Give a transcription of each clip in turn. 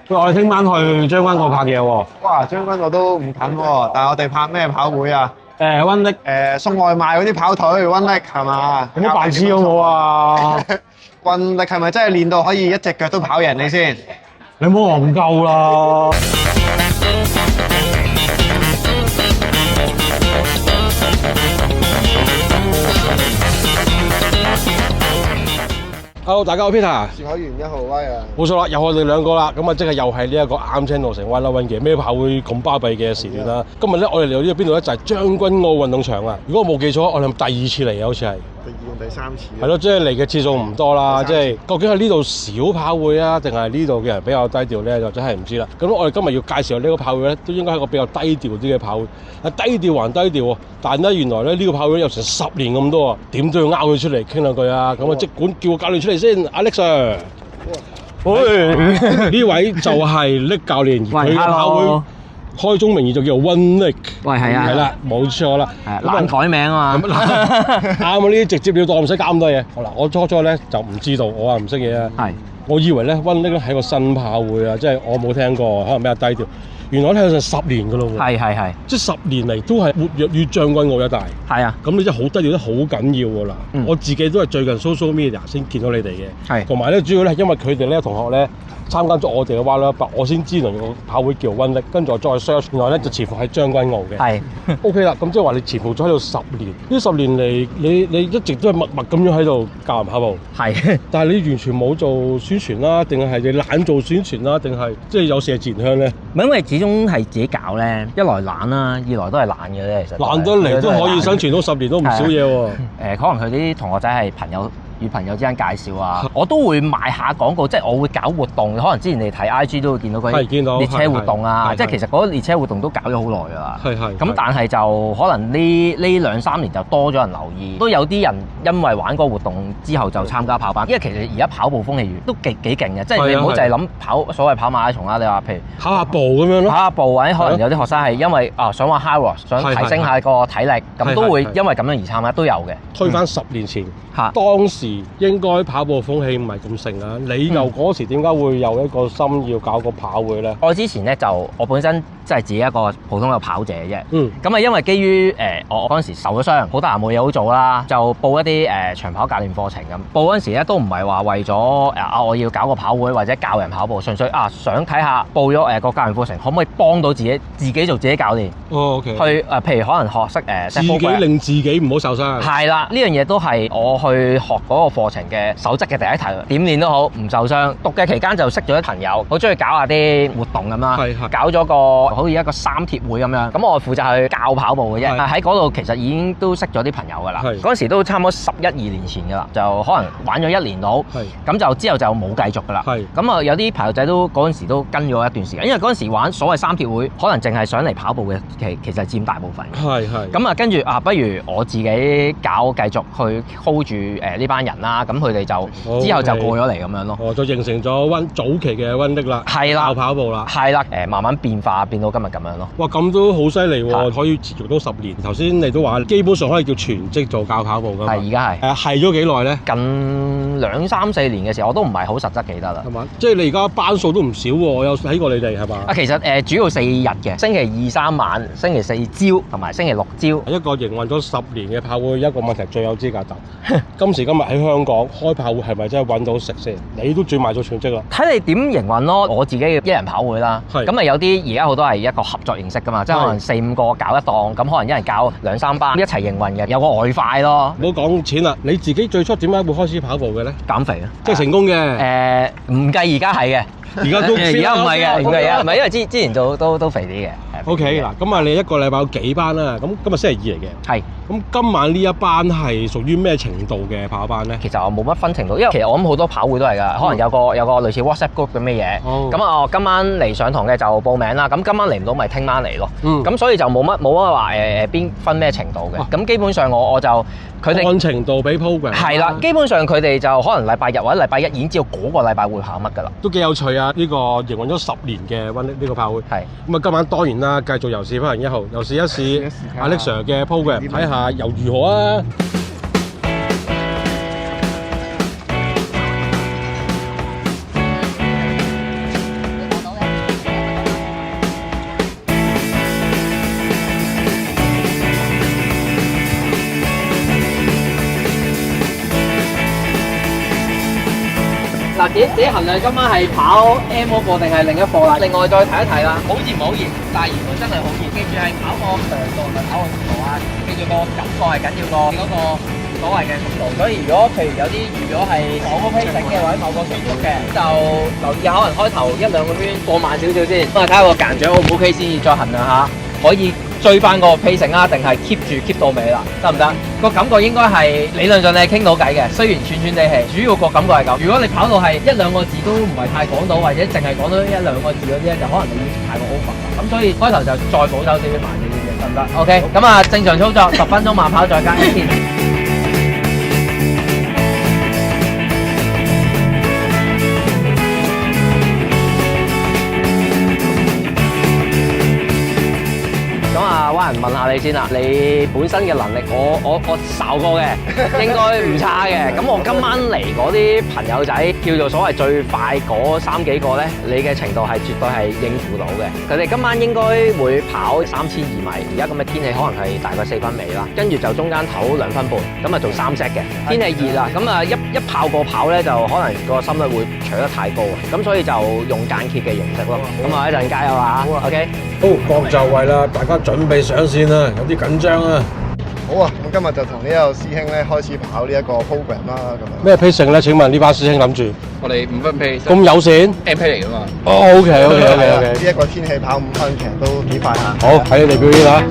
喂，我哋聽晚去將軍澳拍嘢喎。哇！將軍澳都唔近喎，但係我哋拍咩跑會啊？溫力送外賣嗰啲跑腿，溫力係嘛？有冇白痴好冇啊？運力係咪真係練到可以一隻腳都跑贏你先？你唔好戇鳩啦！Hello， 大家好 Peter。樹海園1號威啊！冇錯啦，又我哋兩個啦，咁啊即係又係呢一個啱 channel 成 One Run 嘅咩跑會咁巴閉嘅時段啦。今日咧我哋嚟到呢個邊度咧就係將軍澳運動場啊！如果我冇記錯，我哋第二次嚟啊，好似係。第二同第三次。係咯，即係嚟嘅次數唔多啦，即係究竟係呢度小跑會啊，定係呢度嘅人比較低調咧，就真係唔知啦。咁我哋今日要介紹呢個跑會咧，都應該係一個比較低調啲嘅跑會。啊，低調還低調喎，但係咧原來咧呢個跑會有成10年咁多啊，點都要拗佢出嚟傾兩句啊！咁啊，即管叫個教練出嚟先，Alex Sir。喂，呢位就係Nick教練，佢嘅跑會開宗明義就叫做 One Nick。喂，係啊，係啦，冇錯啦。難改名啊嘛。啱啊！呢啲直接了當，唔使搞咁多嘢。好啦，我初咧就唔知道，我話唔識嘢啊。係。我以為咧 One Nick 咧係個新跑會啊，即係我冇聽過，可能比較低調。原來咧有成10年㗎咯喎。係。即係10年嚟都係活躍於將軍澳一帶。係啊。咁你真係好低調得好緊要㗎啦。我自己都係最近 social media 先見到你哋嘅。係。同埋咧，主要咧因為佢哋咧同學咧參加咗我哋嘅 One Run，我先知道個跑會叫 One Nick，跟住我再 search， 原來咧就潛伏喺將軍澳嘅。係。OK 啦，咁即係話你潛伏咗喺度10年，呢10年嚟你一直都係默默咁樣喺度教人跑步。係。但係你完全冇做宣傳啦，定係你懶做宣傳啦，定係即係有麝自然香咧？唔係因為始終係自己搞咧，一來懶啦，二來都係懶嘅啫。其實懶得嚟都可以生存到10年都唔少嘢喎。可能佢啲同學仔係與朋友之間介紹啊，我都會賣下廣告，即係我會搞活動。可能之前你睇 IG 都會見到嗰啲列車活動啊，即係其實嗰啲列車活動都搞咗好耐㗎啦。咁但係就可能呢2-3年就多咗人留意，都有啲人因為玩嗰個活動之後就參加跑班。因為其實而家跑步風氣都幾勁嘅，即係你唔好淨係諗所謂跑馬拉松啦。你話譬如跑下步咁樣咯，跑下步或者可能有啲學生係因為想玩 high rock， 想提升下個體力，咁都會因為咁樣而參加都有嘅。推翻10年前，當時應該跑步風氣唔係咁盛啊！你又嗰時點解會有一個心要搞個跑會咧？我之前咧我本身即係自己一個普通嘅跑者啫。咁啊，因為基於我嗰陣時受咗傷，好得閒冇嘢好做啦，就報一啲長跑教練課程咁。報嗰陣時咧都唔係話為咗我要搞個跑會或者教人跑步，純粹想睇下報咗個教練課程可唔可以幫到自己做自己教練。OK。去譬如可能學識自己令自己唔好受傷。係啦，呢樣嘢都係我去學嗰個課程嘅守則嘅第一題，點練都好，唔受傷。讀嘅期間就識咗啲朋友，好中意搞下啲活動咁啦。搞咗個好似一個3鐵會咁樣，咁我負責去教跑步嘅啫。喺嗰度其實已經都識咗啲朋友㗎啦。嗰陣時都差唔多11-12年前㗎啦，就可能玩咗1年到，咁就之後就冇繼續㗎啦。咁啊有啲朋友仔都嗰陣時都跟咗一段時間，因為嗰陣時玩所謂3鐵會，可能淨係上嚟跑步嘅其實佔大部分。咁啊跟住不如我自己繼續去 hold 住呢班人啦。咁佢哋就之後就過咗嚟咁樣咯。就形成咗早期嘅One Nick啦。係啦，教跑步啦。係啦，慢慢變化變到今日咁樣咯。哇，咁都好犀利喎！可以持續到10年。頭先你都話基本上可以叫全職做教跑步㗎嘛。係，而家係。係咗幾耐咧？近2-3-4年嘅時候，我都唔係好實質記得啦。係嘛？即係你而家班數都唔少喎，我有睇過你哋係嘛？其實主要4日嘅，星期2、3晚，星期4朝同埋星期6朝。一個營運咗10年嘅跑會，一個問題最有資格答。今時今日喺香港開跑會係咪真係揾到食先？你都轉賣咗全職啦。睇你點營運咯。我自己嘅一人跑會啦，咁啊有啲而家好多係一個合作形式㗎嘛，即係可能4-5個搞一檔，咁可能一人教2-3班一齊營運嘅，有個外快咯。唔好講錢啦，你自己最初點解會開始跑步嘅咧？減肥啊，即係成功嘅。唔計而家係嘅。而家唔係嘅，唔係因為之前做都肥啲嘅。OK 嗱，咁啊你一個禮拜有幾班啦？咁今日星期2嚟嘅。係。咁今晚呢一班係屬於咩程度嘅跑班咧？其實我冇乜分程度，因為其實我諗好多跑會都係㗎，可能有個類似 WhatsApp group 咁嘅嘢。咁我今晚嚟上堂嘅就報名啦。咁今晚嚟唔到咪聽晚嚟咯。咁所以就冇乜話邊分咩程度嘅。咁基本上我就佢哋按程度俾 program。係啦，基本上佢哋就可能禮拜日或者禮拜1已經知道嗰個禮拜會考乜㗎啦。都幾有趣啊！呢個營運咗10年嘅One Nick呢個跑會。係。咁啊今晚當然啦，繼續由試翻1號，又試一試Alex Sir嘅 program， 睇下又如何啊！點衡量今晚係跑 M 嗰個定係另一個啦？另外再提一提啦，好熱唔好熱？但係熱到真係好熱，記住係跑個強度唔係跑個速度啊！記住個感覺係緊要過嗰個所謂嘅速度。所以如果譬如有啲預咗係某個 pace 嘅或者某個速度嘅，就留意下可能開頭1-2個圈過慢少少先，咁啊睇下個間長 O 唔 OK 先至再衡量下，可以追翻個 pacing 啊，定係 keep 到尾啦，得唔得？個感覺應該係理論上你係傾到偈嘅，雖然喘喘地氣，主要個感覺係咁。如果你跑到係1-2個字都唔係太講到，或者淨係講到1-2個字嗰啲咧，就可能你已經太過 over 啦。咁所以開頭就再保守少少慢啲嘅，得唔得 ？OK， 咁啊正常操作10分鐘慢跑再加1天。灣人問下你先啦，你本身嘅能力我睄過嘅，應該唔差嘅。咁我今晚嚟嗰啲朋友仔叫做所謂最快嗰3幾個咧，你嘅程度係絕對係應付到嘅。佢哋今晚應該會跑3200米，而家咁嘅天氣可能係大概4分尾啦，跟住就中間唞2分半，咁啊做3 set 嘅。天氣熱啦，咁啊一炮過跑咧就可能個心率會取得太高啊，咁所以就用間歇嘅形式咯。咁啊一陣加油啊 ！OK， 好，各就位啦，大家準備上線啦，有啲緊張啊！好啊，咁今日就同呢個師兄咧開始跑呢一個 program 啦，咁樣。咩 pacing 咧？請問呢班師兄諗住？我哋5分 pace。咁友善 M pace 嚟噶嘛？哦，OK。呢一個天氣跑5分其實都幾快下。好，睇你哋表演啦！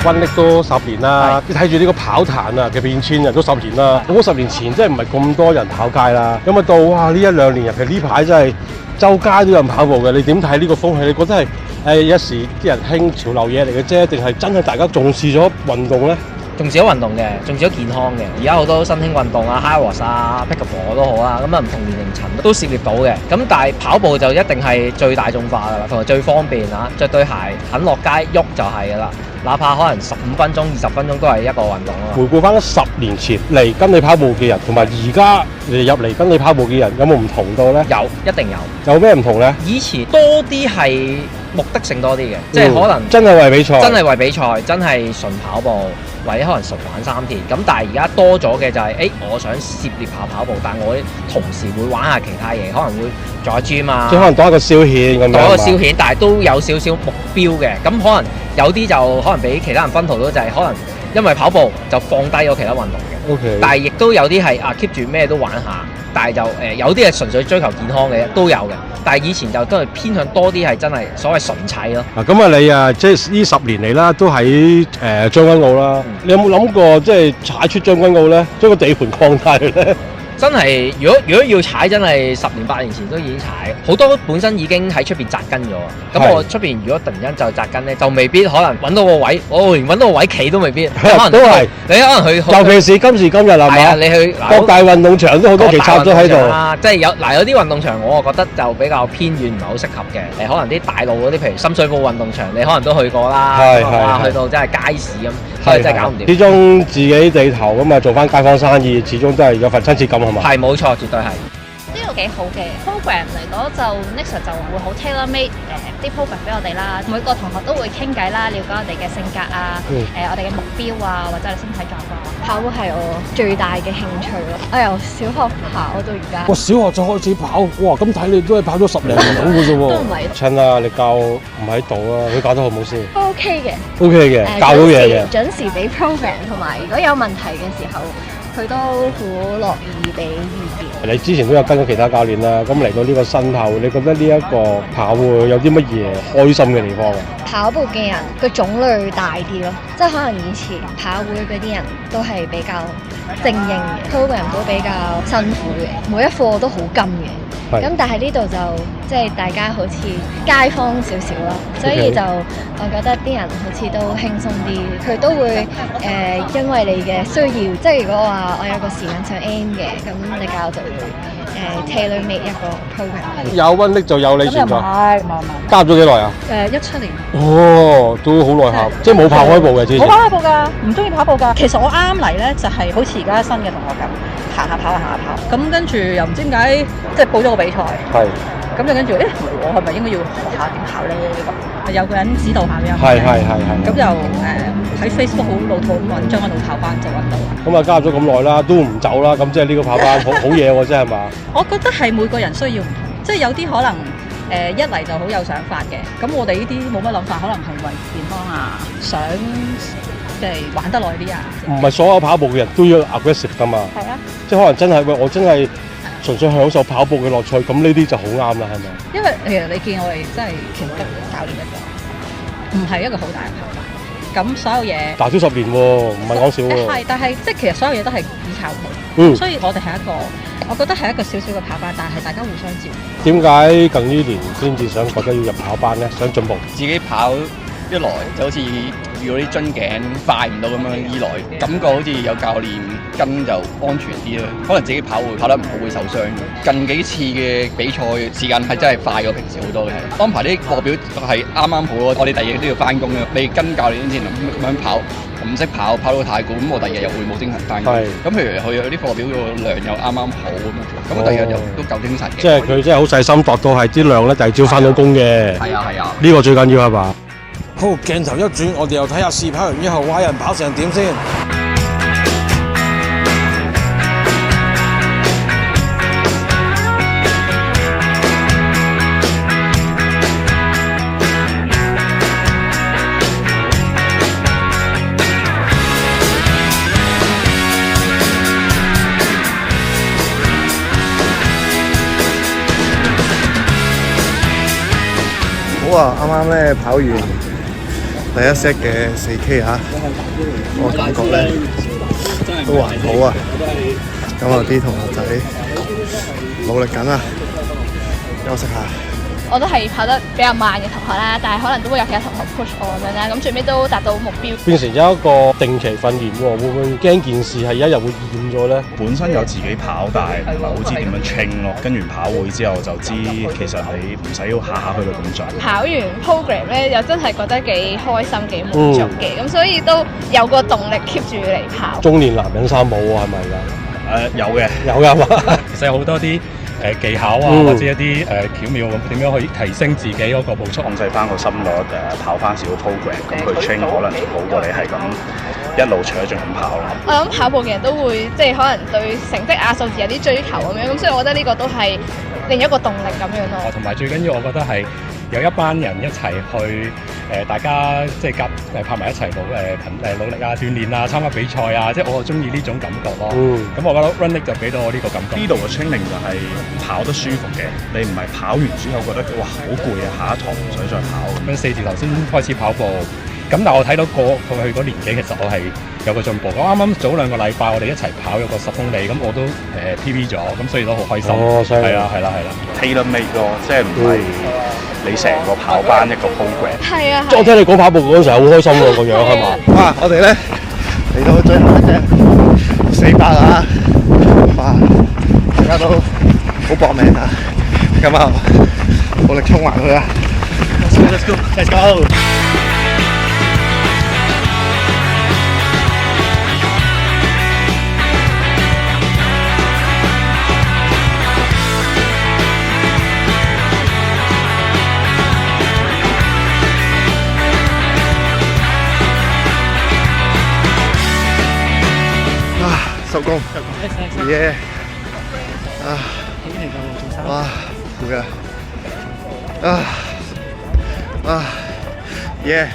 溫歷都10年啦，你睇住呢個跑壇啊嘅變遷啊，都10年啦。咁10年前真係唔係咁多人跑街啦。咁啊到哇呢1-2年，尤其呢排真係周街都有人跑步嘅。你點睇呢個風氣？你覺得係一時啲人興潮流嘢嚟嘅啫，定係真係大家重視咗運動咧？重視咗運動嘅，重視咗健康嘅。而家好多新興運動啊 ，high rocks 啊 ，pickleball 都好啦，咁啊唔同年齡層都涉獵到嘅。咁但係跑步就一定係最大眾化噶啦，同埋最方便啊！着對鞋肯落街喐就係噶啦。哪怕可能15分鐘、20分鐘都係一個運動啊嘛。回顧翻10年前嚟跟你跑步嘅人，同埋而家入嚟跟你跑步嘅人，有冇唔同到咧？有，一定有。有咩唔同咧？以前多啲係目的性多啲嘅，即係可能真係為比賽，真係為比賽，真係純跑步，或者可能純玩3鐵。咁但係而家多咗嘅就係，我想涉獵下跑步，但我同時會玩下其他嘢，可能會做下 gym 啊，即係可能當一個消遣咁樣。當一個消遣，但係都有少少目標嘅。咁可能有啲就可能俾其他人分途到，就係可能因為跑步就放低咗其他運動嘅。OK。但係亦都有啲係keep 住咩都玩下。但係就有啲係純粹追求健康嘅都有嘅，但係以前就都係偏向多啲係真係所謂純砌咯。咁啊你啊即係呢10年嚟啦，都喺將軍澳啦。你有冇諗過即係踩出將軍澳咧，將個地盤擴大咧？真係，如果要踩，真係10年8年前都已經踩，好多本身已經喺出邊紮根咗。咁我出邊如果突然間就紮根咧，就未必可能揾到個位，連揾到個位企都未必。可能都係你可能去，尤其是今時今日係嘛？係啊，你去各大運動場都好多期插咗喺度。即係有啲運動場，我覺得就比較偏遠，唔係好適合嘅。可能啲大路嗰啲，譬如深水埗運動場，你可能都去過啦。係去到真係街市咁，真係搞唔掂。始終自己地頭咁啊，做翻街坊生意，始終都係有份親切感。係冇錯，絕對係。呢度幾好嘅 program 嚟講，就 Nixon 就會好 tailor-made 啲 program 俾我哋啦。每個同學都會傾偈啦，了解我哋嘅性格啊，我哋嘅目標啊，或者我哋身體狀況。跑步係我最大嘅興趣咯。我由小學跑到而家。哇！小學就開始跑，哇！咁睇你都係跑咗10零年嘅啫喎。都唔係。趁啊，你教唔喺度啊，佢教得好唔好先 ？OK 嘅。OK 嘅，教到嘢嘅。準時俾 program， 同埋如果有問題嘅時候，佢都好樂意俾意見。你之前都有跟咗其他教練啦，咁嚟到呢個新跑，你覺得呢一個跑會有啲乜嘢開心嘅地方啊？跑步嘅人個種類大啲咯，即係可能以前跑會嗰啲人都係比較精英嘅 program 都比較辛苦嘅，每一課都好跟嘅。咁但係呢度就即係大家好似街坊少少咯，所以就我覺得啲人好似都輕鬆啲，佢都會因為你嘅需要，即係如果話我有個時間想 aim 嘅，咁你教就會tailor-made 一個 program。有溫歷就有你存在。加入咗幾耐啊？17年。哦，都好耐下，即係冇跑開步嘅之前。冇跑開步㗎，唔中意跑步㗎。其實我啱嚟咧就係好似而家新嘅同學咁。行下跑。咁跟住又唔知點解，即係報咗個比賽。係。咁就跟住，我係咪應該要學下點跑咧？咁有個人指導下咁樣。係。咁就喺 Facebook 好老土咁揾將軍澳跑班就揾到。咁啊加入咗咁耐啦，都唔走啦，咁即係呢個跑班好嘢喎，真係嘛？我覺得係每個人需要唔同，即係有啲可能一嚟就好有想法嘅，咁我哋呢啲冇乜諗法，可能係為健康啊，想即係玩得耐啲啊。唔係所有跑步嘅人都要 aggressive 㗎嘛。係啊。即係可能真係我真係純粹享受跑步嘅樂趣，咁呢啲就好啱啦，係咪？因為其實你見我哋真係橋德教練一個，唔係一個好大嘅跑班。咁所有嘢大咗10年喎，唔係講少喎。係，但係即係其實所有嘢都係依靠佢。所以我哋係一個，我覺得係一個小小嘅跑班，但係大家互相照顧。點解近呢年先至想覺得要入跑班咧？想進步。自己跑一來就好似遇到啲樽頸快唔到咁樣，二來感覺好似有教練跟就安全啲啦。可能自己跑會跑得唔好會受傷。近幾次嘅比賽時間係真係快過平時好多嘅，安排啲課表係啱啱好咯。我哋第二日都要翻工嘅，你跟教練先咁樣跑，唔識跑到太攰，咁我第二日又會冇精神翻工。咁譬如佢有啲課表個量又啱啱好咁我第二日又都夠精神嘅。即係佢真係好細心度到係啲量咧，第二朝翻到工嘅。係啊。呢個最緊要係嘛？好，鏡頭一轉，我哋又睇下試跑完之後，蛙人跑成點先。好啊，啱啱咧跑完第一 set 嘅4K 嚇，我感覺咧都還好啊。咁有啲同學仔努力緊啊，休息下。我都係跑得比較慢嘅同學啦，但係可能都會有其他同學 push 我咁樣啦，咁最尾都達到目標。變成咗一個定期訓練喎，會唔會驚件事係一日會厭咗咧？本身有自己跑，但係唔係好知點樣 train 咯。跟完跑會之後就知，其實你唔使要下下去到咁盡。跑完 program 咧，又真係覺得幾開心、幾滿足嘅，咁所以都有個動力 keep 住嚟跑。中年男人三寶喎，係咪㗎？有嘅，有㗎嘛。其實有好多啲技巧啊，或者一啲巧妙咁點樣去提升自己嗰個步速，控制翻個心率，跑翻少個 program，咁佢 train 可能好過你係咁一路長進咁跑咯。我諗跑步嘅人都會即係可能對成績啊、數字有啲追求咁樣，咁所以我覺得呢個都係另一個動力咁樣咯。同埋最緊要，我覺得係有一班人一齊去大家即係拍埋一齊努力啊、鍛鍊啊、參加比賽啊，即係我中意呢種感覺咯。咁我覺得 Running 就俾到我呢個感覺。呢度嘅 training 就係跑得舒服嘅，你唔係跑完之後覺得哇好攰啊，下一堂唔想再跑。咁4字頭先開始跑步，咁但係我睇到過去嗰年紀，其實我係有個進步。我啱啱早2個禮拜，我哋一齊跑咗個10公里，咁我都PB 咗，咁所以都好開心。係啦。Tailor made 咯，即係唔係你成個跑班一個 program。係啊。我聽你講跑步嗰陣時好開心喎，個樣係嘛？哇！我哋咧嚟到最後一隻400啦，哇！大家都好搏命啊！咁啊，努力衝埋去啊 ！Let's go！ 收工，耶！哇，攰啊！耶！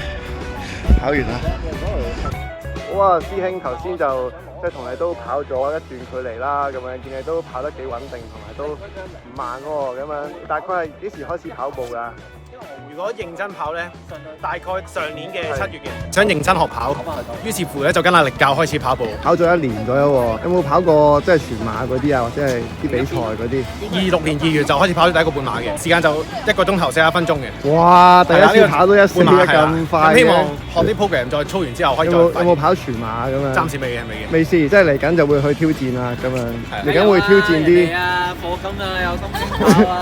跑完啦！好啊，師兄頭先就即係同你都跑咗一段距離啦，咁樣見你都跑得幾穩定，同埋都唔慢喎，咁樣大概係幾時開始跑步㗎？如果認真跑咧，大概上年嘅7月嘅，想認真學跑，於是乎咧就跟阿力教開始跑步，跑咗1年左右喎。有冇跑過即係全馬嗰啲啊，或者係啲比賽嗰啲？26年2月就開始跑咗第一個半馬嘅，時間就1個鐘頭41分鐘嘅。哇！第一次跑到1:41咁快嘅。希望學啲 program 再操完之後可以再。有冇跑全馬咁樣？暫時未嘅。未試，即係嚟緊就會去挑戰啦咁樣。嚟緊會挑戰啲。課金啊，有金星跑啊！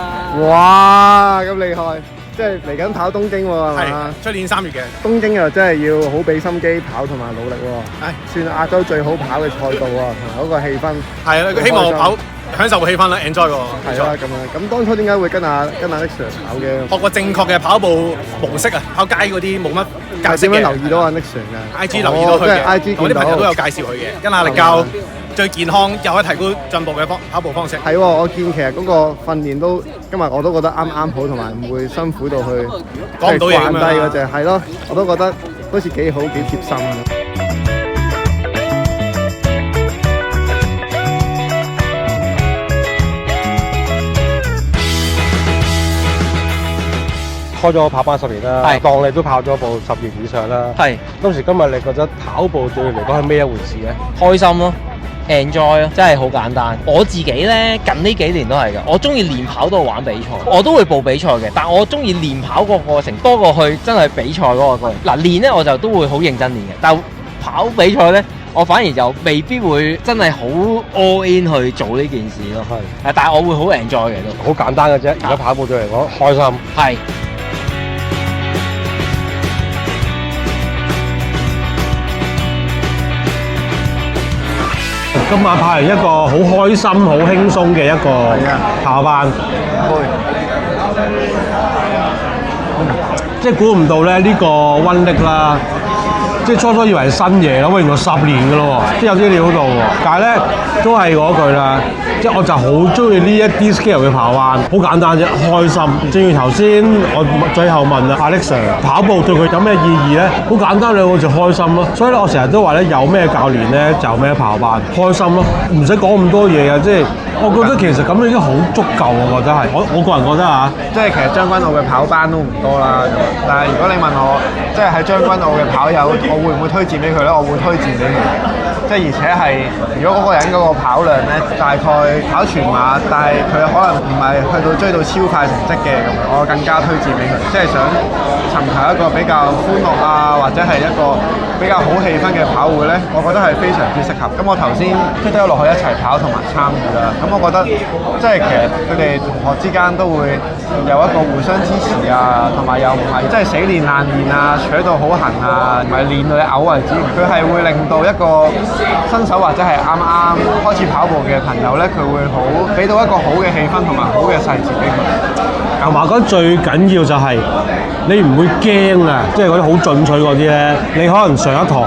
哇！咁厲害！即係嚟緊跑東京喎，係嘛？出年3月嘅。東京又真係要好俾心機跑同埋努力喎。算亞洲最好跑嘅賽道喎，同埋嗰個氣氛。係啊，希望我跑享受個氣氛啦 ，enjoy 個。係啦，咁樣。咁當初點解會跟阿 Nick Sir 跑嘅？學過正確嘅跑步模式啊，跑街嗰啲冇乜格式嘅。點樣留意到阿 Nick Sir 嘅 ？IG 留意到佢嘅，IG 我啲朋友都有介紹佢嘅，跟阿力教最健康又可以提高進步嘅跑步方式。係喎，我見其實嗰個訓練都今日我都覺得啱好，同埋唔會辛苦到去講唔到嘢咁樣。低嗰隻係咯，我都覺得好似幾好幾貼心嘅。開咗跑班10年啦，當你都跑咗部10年以上啦。係。今時今日你覺得跑步對你嚟講係咩一回事咧？開心咯，enjoy 咯，真係好簡單。我自己咧近呢幾年都係嘅，我中意練跑多過玩比賽，我都會報比賽嘅，但我中意練跑個過程多過去真係比賽嗰個過程。嗱練咧我就都會好認真練嘅，但跑比賽咧我反而就未必會真係好 all in 去做呢件事咯。係。但係我會好 enjoy 嘅都。好簡單嘅啫，而家跑步對嚟講開心。係。今晚跑完一個好開心、好輕鬆嘅一個跑班，即係估唔到咧呢個溫力啦，即係初以為係新嘢咯，喂原來10年㗎咯喎，即係有啲料到喎。但係咧都係嗰句啦，即係我就好中意呢一啲 scale 嘅跑班，好簡單啫，開心。正如頭先我最後問啊 Alex Sir， 跑步對佢有咩意義咧？好簡單兩個字開心咯。所以咧我成日都話咧，有咩教練咧就有咩跑班，開心咯，唔使講咁多嘢啊！即係我覺得其實咁樣已經好足夠，我覺得係。我個人覺得啊，即係其實將軍澳嘅跑班都唔多啦，但係如果你問我，即係喺將軍澳嘅跑友，我會唔會推薦俾佢咧？我會推薦俾佢。即係而且係，如果嗰個人嗰個跑量咧，大概跑全馬，但係佢可能唔係去到追到超快成績嘅咁，我更加推薦俾佢。即係想尋求一個比較歡樂啊，或者係一個比較好氣氛嘅跑會咧，我覺得係非常之適合。咁我頭先都有落去一齊跑同埋參與啦。咁我覺得即係其實佢哋同學之間都會有一個互相支持啊，同埋又唔係即係死練爛練啊，扯到好痕啊，唔係練到你嘔為止。佢係會令到一個新手或者係啱啱開始跑步嘅朋友咧，佢會好俾到一個好嘅氣氛同埋好嘅細節俾佢。同埋我覺得最緊要就係你唔會驚啊，即係嗰啲好進取嗰啲咧，你可能上一堂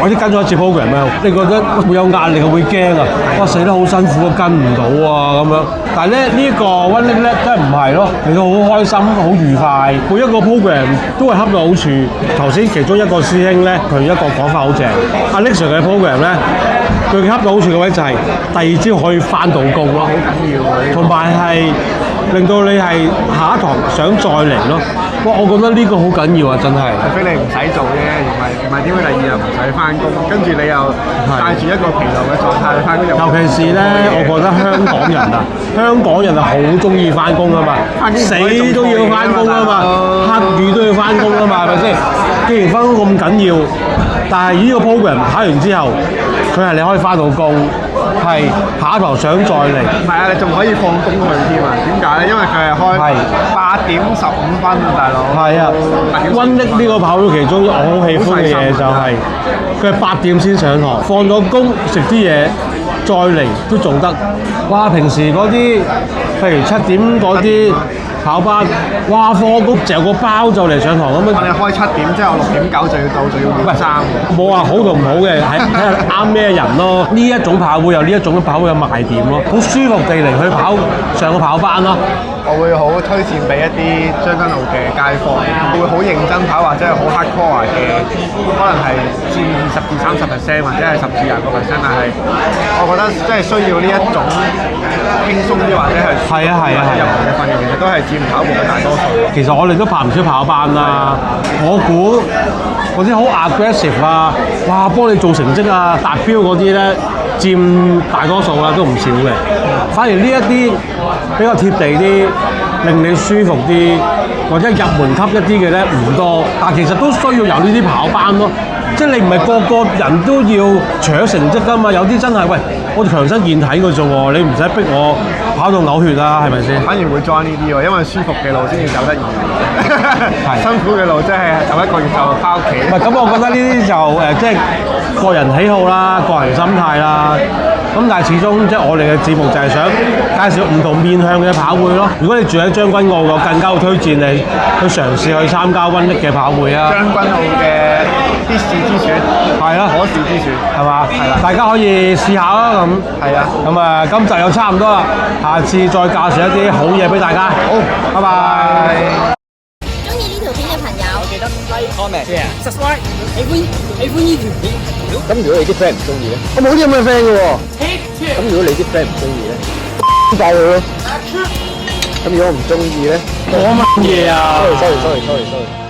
或者跟咗一次 program 咧，你覺得會有壓力，會驚啊，哇死得好辛苦啊，跟唔到啊咁樣。但係咧呢個溫力咧真係唔係咯，嚟到好開心，好愉快，每一個 program 都係恰到好處。頭先其中一個師兄咧，佢一個講法好正，阿 Alex Sir 嘅 program 咧，佢恰到好處嘅位就係第二朝可以翻到工咯，好緊要喎，同埋係令到你係下一堂想再嚟咯。哇！我覺得呢個好緊要啊，真係。除非你唔使做啫，唔係點會第二日唔使翻工，跟住你又帶住一個疲勞嘅狀態去翻工。尤其是咧，我覺得香港人啊，香港人係好中意翻工啊嘛，死都要翻工啊嘛，黑雨都要翻工啊嘛，係咪先？既然翻工咁緊要，但係呢個 program 考完之後，佢係你可以翻到工，係下一堂想再嚟。唔係啊，你仲可以放工去添啊？點解咧？因為佢係開8點15分啊，大佬。係啊，溫力呢個跑道其中我好喜歡嘅嘢就係佢係8點先上堂，放咗工食啲嘢再嚟都仲得。哇！平時嗰啲譬如7點嗰啲跑班，哇！放工嚼個包就嚟上堂咁樣。我哋開7點之後6點9就要到，就要換衫。冇話好同唔好嘅，睇下啱咩人咯。呢一種跑會有呢一種跑會有賣點咯，好舒服地嚟去跑上個跑班咯。我會好推薦俾一啲將軍澳嘅街坊，會好認真跑或者係好 hardcore 嘅，可能係佔20至30%或者係10至20%，但係我覺得即係需要呢一種輕鬆啲或者係入門嘅訓練，其實都係佔跑步嘅大多數。其實我哋都跑唔少跑班啦，我估嗰啲好 aggressive 啊，哇幫你做成績啊達標嗰啲咧，佔大多數啦，都唔少嘅。反而呢一啲比較貼地啲，令你舒服啲，或者入門級一啲嘅咧唔多，但係其實都需要有呢啲跑班咯。即係你唔係個個人都要搶成績㗎嘛，有啲真係喂，我哋強身健體嘅啫喎，你唔使逼我跑到嘔血啊，係咪先？反而會 join 呢啲喎，因為舒服嘅路先至走得易。辛苦嘅路，即係走1個月就翻屋企。唔係咁，我覺得呢啲就即係個人喜好啦，個人心態啦。咁但係始終即係我哋嘅節目就係想介紹唔同面向嘅跑會咯。如果你住喺將軍澳，我更加會推薦你去嘗試去參加瘟疫嘅跑會啊！將軍澳嘅必試之選，係啦，可試之選，係嘛？係啦，大家可以試下啦咁。係啊，咁啊，今集又差唔多啦，下次再介紹一啲好嘢俾大家。好，拜拜。中意呢條片嘅朋友，記得 like、comment、share、subscribe。喜歡呢條片嘅朋友，咁如果你啲 friend 唔中意咧，我冇啲咁嘅 friend 嘅喎。咁如果你啲 friend 唔中意咧，爆佢咯。咁如果唔中意咧，講乜嘢啊？ sorry。